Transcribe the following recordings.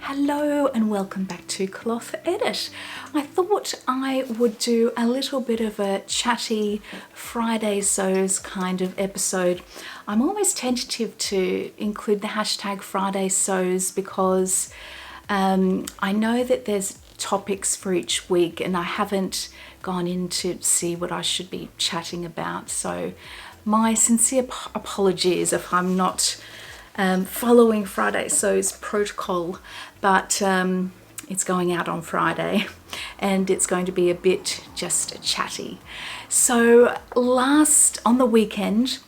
Hello and welcome back to Cloth Edit. I thought I would do a little bit of a chatty Friday sews kind of episode. I'm always tentative to include the hashtag Friday sews because I know that there's topics for each week and I haven't gone in to see what I should be chatting about. So my sincere apologies if I'm not following Friday Sews protocol, but it's going out on Friday and it's going to be a bit just chatty. So last weekend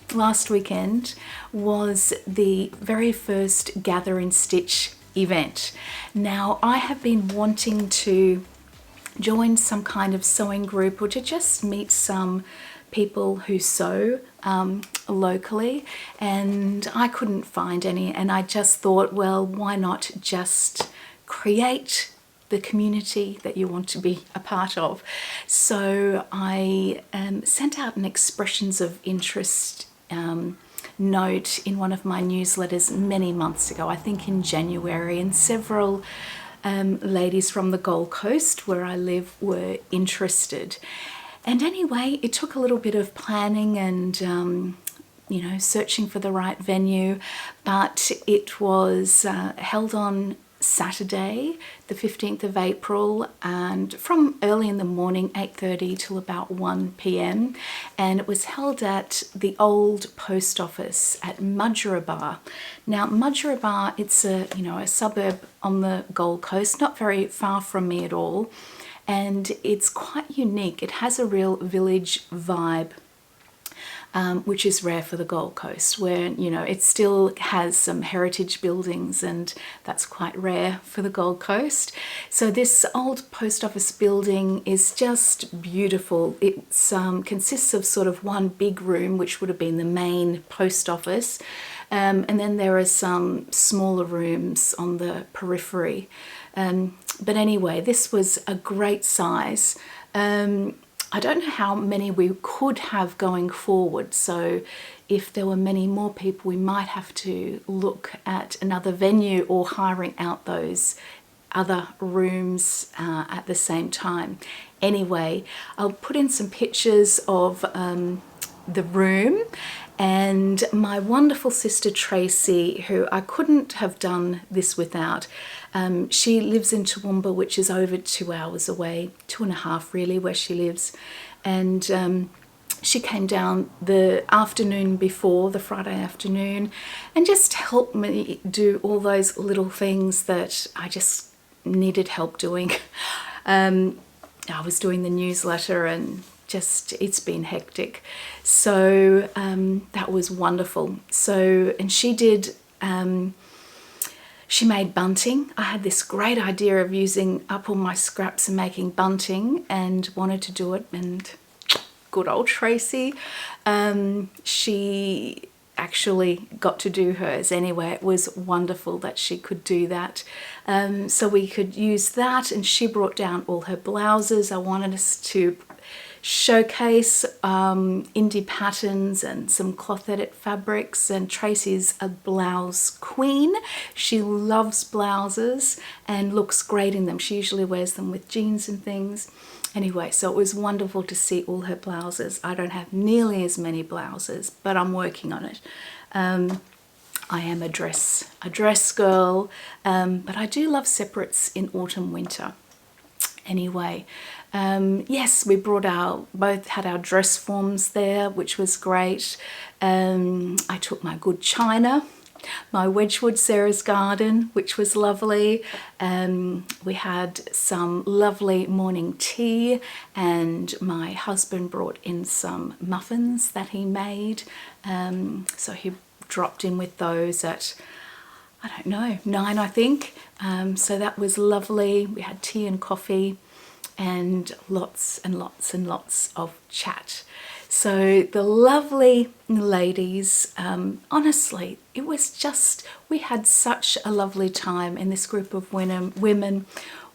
was the very first Gather and Stitch event. Now I have been wanting to join some kind of sewing group or to just meet some people who sew locally, and I couldn't find any, and I just thought, well, why not just create the community that you want to be a part of. So I sent out an expressions of interest note in one of my newsletters many months ago, I think in January, and several ladies from the Gold Coast where I live were interested. And anyway, it took a little bit of planning and searching for the right venue, but it was held on Saturday, the 15th of April, and from early in the morning, 8:30 till about 1 p.m. And it was held at the old post office at Mudgeeraba. Now, Mudgeeraba, it's a suburb on the Gold Coast, not very far from me at all. And it's quite unique. It has a real village vibe, which is rare for the Gold Coast, where, it still has some heritage buildings, and that's quite rare for the Gold Coast. So this old post office building is just beautiful. It consists of sort of one big room, which would have been the main post office. And then there are some smaller rooms on the periphery. But anyway, this was a great size. I don't know how many we could have going forward. So if there were many more people, we might have to look at another venue or hiring out those other rooms at the same time. Anyway, I'll put in some pictures of the room. And my wonderful sister Tracy, who I couldn't have done this without, she lives in Toowoomba, which is over 2 hours away, 2.5 really, where she lives. And she came down the afternoon before, the Friday afternoon, and just helped me do all those little things that I just needed help doing. I was doing the newsletter and it's been hectic. So that was wonderful. So, and she did, she made bunting. I had this great idea of using up all my scraps and making bunting and wanted to do it. And good old Tracy, she actually got to do hers anyway. It was wonderful that she could do that. So we could use that, and she brought down all her blouses. I wanted us to showcase indie patterns and some cloth edit fabrics, and Tracy's a blouse queen. She loves blouses and looks great in them. She usually wears them with jeans and things. Anyway, so it was wonderful to see all her blouses. I don't have nearly as many blouses, but I'm working on it. I am a dress girl, but I do love separates in autumn, winter. Anyway, yes, we both had our dress forms there, which was great. I took my good china, my Wedgwood Sarah's Garden, which was lovely. We had some lovely morning tea, and my husband brought in some muffins that he made. So he dropped in with those at, I don't know, 9, I think. So that was lovely. We had tea and coffee and lots and lots and lots of chat. So the lovely ladies, honestly, it was just, we had such a lovely time, and this group of women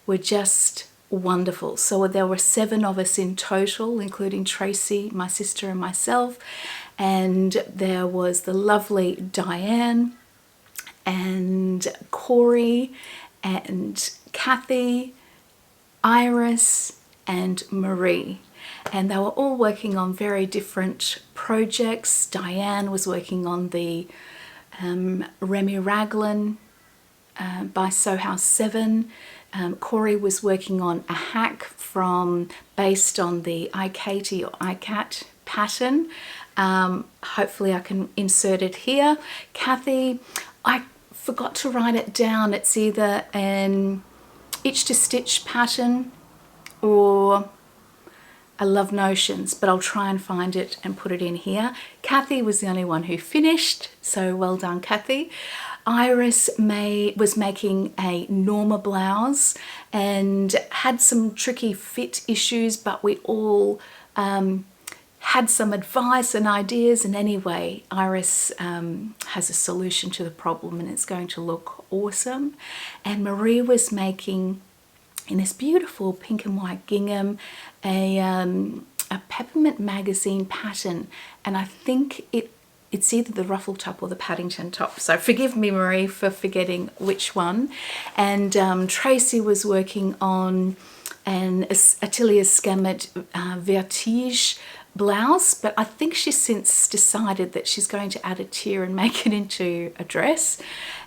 were just wonderful. So there were 7 of us in total, including Tracy, my sister, and myself. And there was the lovely Diane and Corey and Kathy, Iris and Marie. And they were all working on very different projects. Diane was working on the Remy Raglan by Sew House 7. Corey was working on a hack based on the iKatie or iCat pattern. Hopefully I can insert it here. Kathy, I forgot to write it down. It's either an itch to stitch pattern or I love notions, but I'll try and find it and put it in here. Kathy was the only one who finished, so well done, Kathy. Iris was making a Norma blouse and had some tricky fit issues, but we all had some advice and ideas, and anyway, Iris has a solution to the problem and it's going to look awesome. And Marie was making, in this beautiful pink and white gingham, a peppermint magazine pattern, and I think it's either the ruffle top or the Paddington top, so forgive me, Marie, for forgetting which one. And Tracy was working on an Atelier Scamet Vertige blouse, but I think she's since decided that she's going to add a tier and make it into a dress.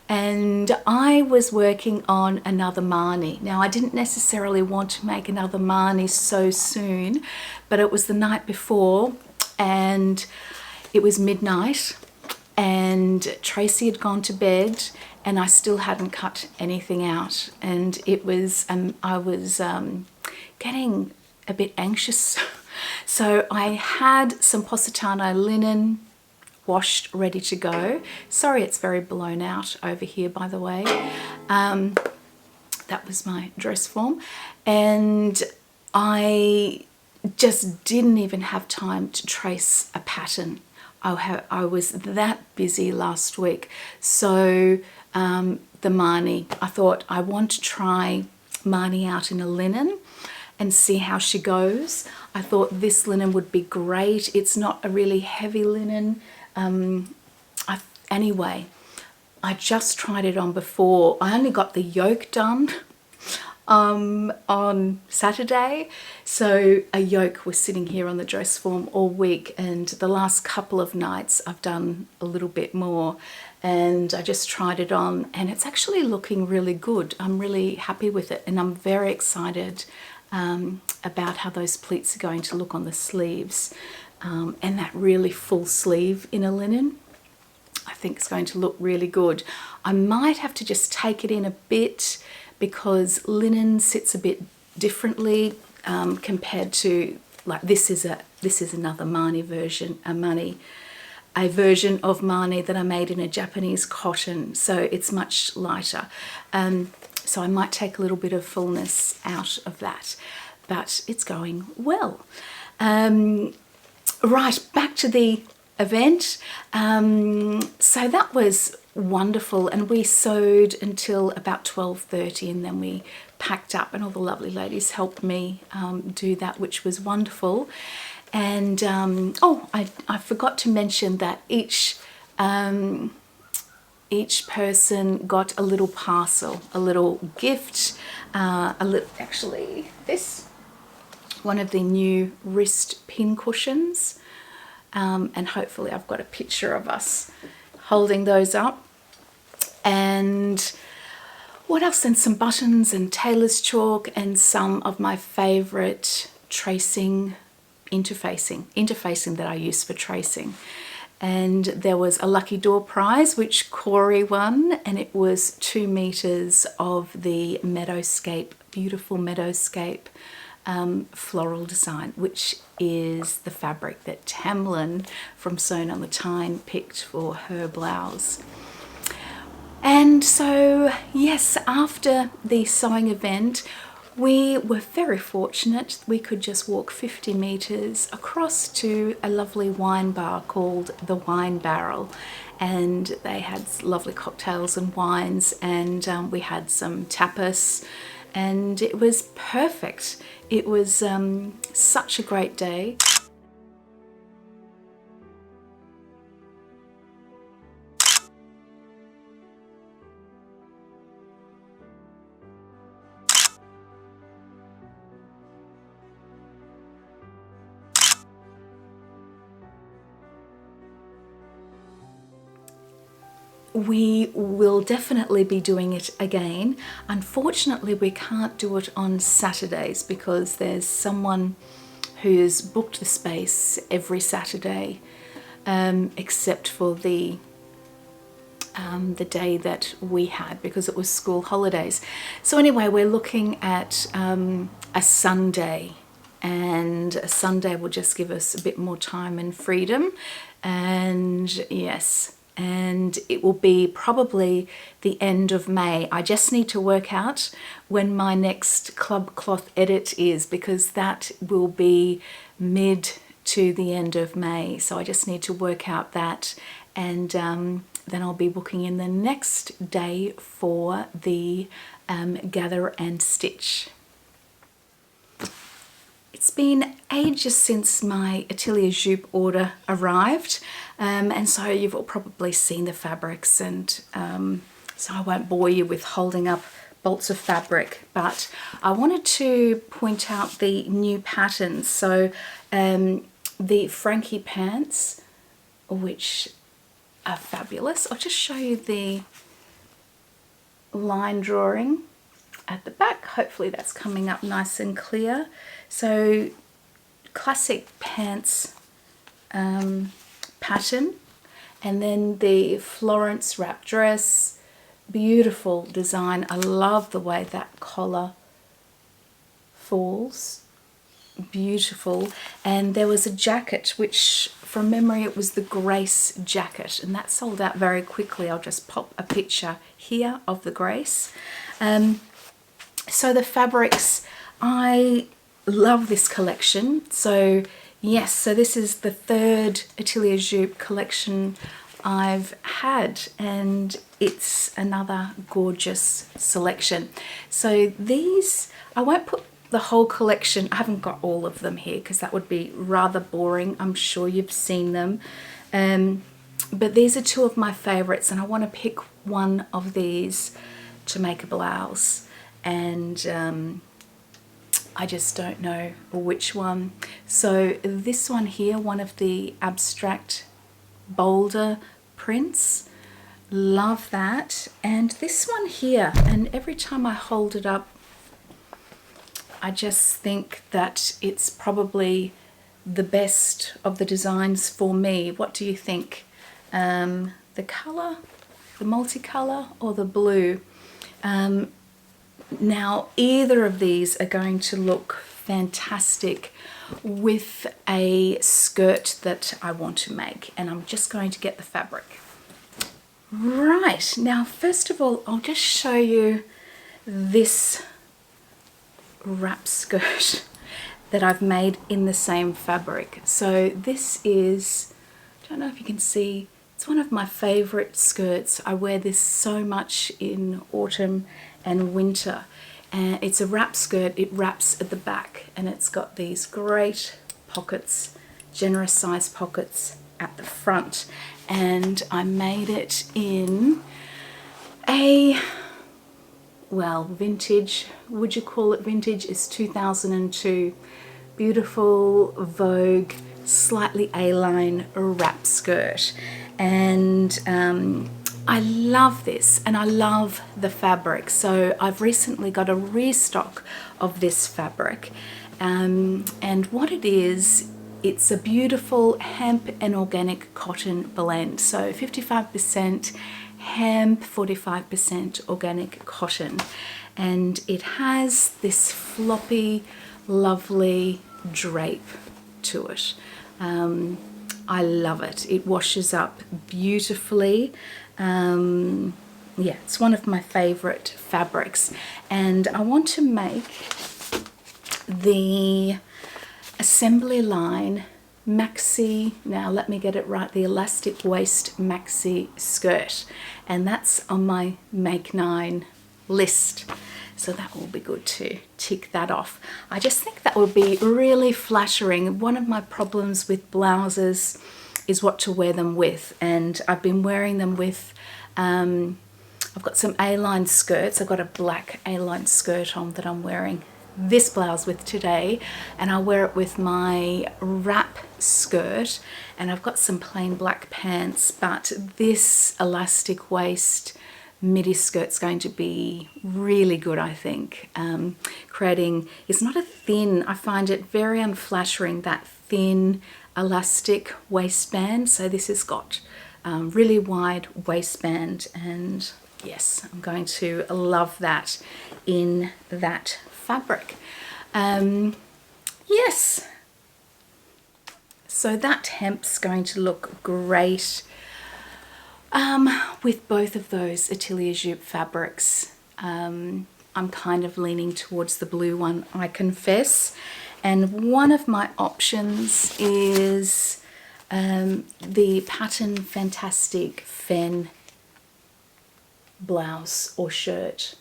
And I was working on another Marnie. Now, I didn't necessarily want to make another Marnie so soon, but it was the night before and it was midnight and Tracy had gone to bed and I still hadn't cut anything out. And it was, I was getting a bit anxious. So I had some Positano linen washed, ready to go. Sorry, it's very blown out over here, by the way. That was my dress form. And I just didn't even have time to trace a pattern. I was that busy last week. So the Marnie, I thought I want to try Marnie out in a linen and see how she goes. I thought this linen would be great. It's not a really heavy linen. Anyway, I just tried it on before. I only got the yoke done on Saturday, so a yoke was sitting here on the dress form all week, and the last couple of nights I've done a little bit more, and I just tried it on and it's actually looking really good. I'm really happy with it and I'm very excited about how those pleats are going to look on the sleeves. And that really full sleeve in a linen, I think it's going to look really good. I might have to just take it in a bit because linen sits a bit differently compared to, like, this is another Marnie version, a version of Marnie that I made in a Japanese cotton, so it's much lighter. So I might take a little bit of fullness out of that, but it's going well. Right, back to the event. So that was wonderful, and we sewed until about 12:30 and then we packed up, and all the lovely ladies helped me do that, which was wonderful. And oh, I forgot to mention that each person got a little parcel, a little gift, actually this, one of the new wrist pin cushions, and hopefully I've got a picture of us holding those up. And what else? And some buttons and tailor's chalk and some of my favorite tracing, interfacing that I use for tracing. And there was a lucky door prize which Corey won, and it was 2 meters of the meadowscape, beautiful meadowscape floral design, which is the fabric that Tamlin from Sewn on the Tyne picked for her blouse. And so yes, after the sewing event, we were very fortunate. We could just walk 50 meters across to a lovely wine bar called the Wine Barrel, and they had lovely cocktails and wines, and we had some tapas, and it was perfect. It was such a great day. we will definitely be doing it again. Unfortunately, we can't do it on Saturdays because there's someone who's booked the space every Saturday, except for the day that we had because it was school holidays. So anyway, we're looking at a Sunday, and a Sunday will just give us a bit more time and freedom. And yes, and it will be probably the end of May. I just need to work out when my next club cloth edit is, because that will be mid to the end of May. So I just need to work out that, and then I'll be booking in the next day for the gather and stitch. It's been ages since my Atelier Jupe order arrived, and so you've all probably seen the fabrics, and so I won't bore you with holding up bolts of fabric, but I wanted to point out the new patterns. So the Frankie pants, which are fabulous. I'll just show you the line drawing at the back. Hopefully that's coming up nice and clear. So classic pants pattern, and then the Florence wrap dress, beautiful design. I love the way that collar falls, beautiful. And there was a jacket, which from memory it was the Grace jacket, and that sold out very quickly. I'll just pop a picture here of the Grace. So the fabrics, I love this collection. So yes, so this is the third Atelier Jupe collection I've had, and it's another gorgeous selection. So these, I won't put the whole collection, I haven't got all of them here because that would be rather boring. I'm sure you've seen them. But these are two of my favorites, and I want to pick one of these to make a blouse. And I just don't know which one. So this one here, one of the abstract bolder prints, love that. And this one here, and every time I hold it up, I just think that it's probably the best of the designs for me. What do you think? The colour, the multicolour, or the blue? Now, either of these are going to look fantastic with a skirt that I want to make, and I'm just going to get the fabric. Right, now first of all, I'll just show you this wrap skirt that I've made in the same fabric. So this is, I don't know if you can see, it's one of my favorite skirts. I wear this so much in autumn and winter, and it's a wrap skirt. It wraps at the back, and it's got these great pockets, generous size pockets at the front, and I made it in a, well, vintage, would you call it vintage? It's 2002, beautiful Vogue, slightly A-line wrap skirt. And I love this, and I love the fabric. So I've recently got a restock of this fabric, and what it is, it's a beautiful hemp and organic cotton blend. So 55% hemp, 45% organic cotton, and it has this floppy, lovely drape to it. I love it. It washes up beautifully. Yeah, it's one of my favorite fabrics, and I want to make the assembly line maxi, now let me get it right, the elastic waist maxi skirt, and that's on my Make 9 list. So that will be good to tick that off. I just think that would be really flattering. One of my problems with blouses is what to wear them with, and I've been wearing them with, I've got some A-line skirts. I've got a black A-line skirt on that I'm wearing this blouse with today, and I'll wear it with my wrap skirt, and I've got some plain black pants, but this elastic waist midi skirt's going to be really good, I think. Creating, it's not a thin, I find it very unflattering, that thin elastic waistband. So this has got really wide waistband, and yes, I'm going to love that in that fabric. Yes, so that hemp's going to look great with both of those Atelier Jupe fabrics. I'm kind of leaning towards the blue one, I confess. And one of my options is the Pattern Fantastic Fen blouse or shirt.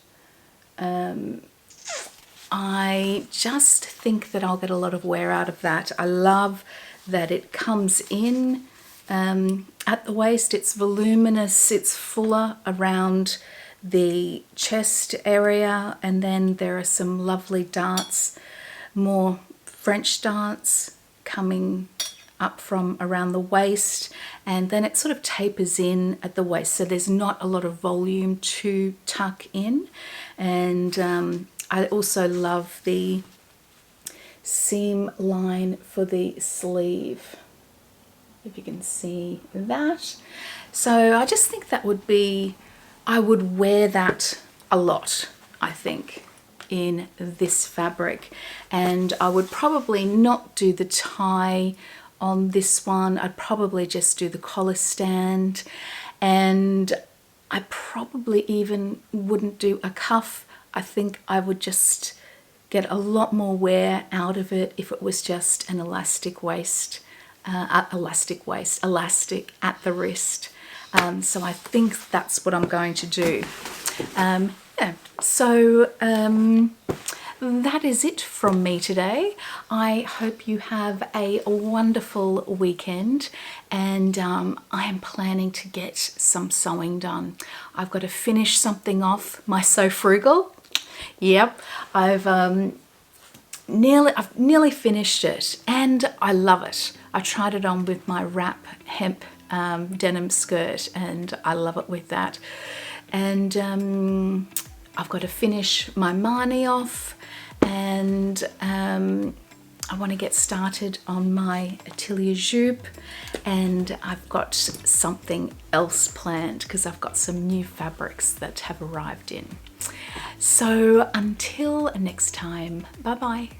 I just think that I'll get a lot of wear out of that. I love that it comes in at the waist. It's voluminous, it's fuller around the chest area, and then there are some lovely darts, more French darts coming up from around the waist, and then it sort of tapers in at the waist, so there's not a lot of volume to tuck in. And I also love the seam line for the sleeve, if you can see that. So I just think that would be, I would wear that a lot, I think, in this fabric. And I would probably not do the tie on this one. I'd probably just do the collar stand, and I probably even wouldn't do a cuff. I think I would just get a lot more wear out of it if it was just an elastic waist, elastic at the wrist. So I think that's what I'm going to do. Yeah, so that is it from me today. I hope you have a wonderful weekend, and I am planning to get some sewing done. I've got to finish something off my Sew Frugal. Yep, I've nearly finished it, and I love it. I tried it on with my wrap hemp denim skirt, and I love it with that. And I've got to finish my Marni off, and I want to get started on my Atelier Jupe, and I've got something else planned because I've got some new fabrics that have arrived in. So until next time, bye bye.